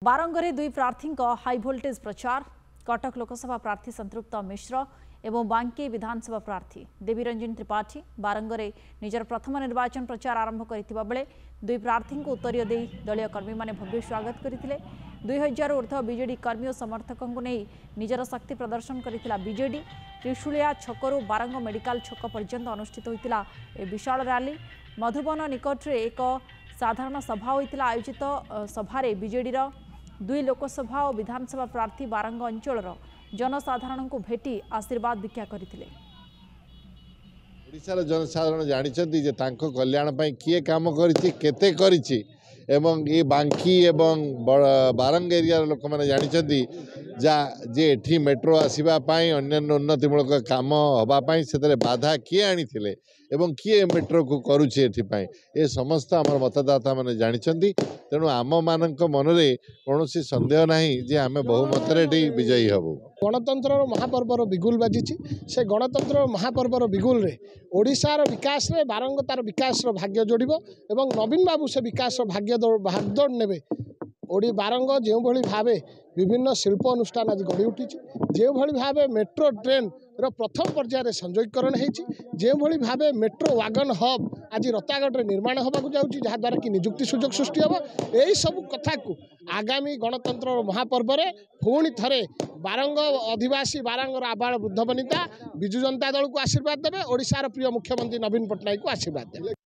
बारंगरे दुई प्रार्थी high voltage प्रचार कटक लोकसभा प्रार्थी संतृप्त मिश्र एवं बांके विधानसभा प्रार्थी देवीरंजन त्रिपाठी बारंगरे निजर प्रथम निर्वाचन प्रचार आरंभ करथिबा बेले दुई प्रार्थी को उत्तर दे दलीय कर्मी माने भव्य स्वागत करथिले 2000 ऊर्ध्व बीजेडी कर्मी और समर्थकों को नहीं निजर शक्ति प्रदर्शन करथिला बीजेडी त्रिशूलिया छकरू बारंग मेडिकल छक पर्यंत अनुष्ठित होइतिला ए विशाल रैली मधुबन निकट रे एक साधारण सभा होइतिला आयोजित सभारे बीजेडी रो दुई लोकसभा और विधानसभा प्रार्थी बारंग अंचल जनसाधारण को भेटी आशीर्वाद भिक्षा करथिले। ओडिशार जनसाधारण जानते जे तांको कल्याण पई किए काम करिछि केते करिछि एवं ये बांकी एवं बारंग एरिया लोक मैंने जानते जा जे एठी मेट्रो आसवा अन्य उन्नतिमूलक काम हाँपाई से बाधा किए आनी एवं किए मेट्रो को करुचे एठिपाई ए समस्त आम मतदाता मैंने जानते तेणु आम मान मनरे कौन सन्देह नहीं जे आम बहुमत विजयी हबू। गणतंत्र महापर्वर बिगुल बाजी से गणतंत्र महापर्वर बिगुल रे ओडिशार विकास रे बारंग तार विकास भाग्य जोड़ब एवं नवीन बाबू से विकास भाग्य भागदौड़ ने ओडी बारंग जो भाव विभिन्न शिल्प अनुष्ठान आज गढ़ी उठी जो भाव मेट्रो ट्रेन रो प्रथम पर्यायर संयोगीकरण होती भाव मेट्रो वागन हब आज रतागढ़ निर्माण होगा जाऊँगी जहाद्वारा कि निजुक्ति सुजोग सृष्टि हम यही सब कथा को आगामी गणतंत्र महापर्व में पुणी थे बारंग आदिवासी बारंगर आबाल वृद्ध वनिता विजु जनता दल को आशीर्वाद देवे ओडिशार प्रिय मुख्यमंत्री नवीन पट्टनायक को आशीर्वाद देवे।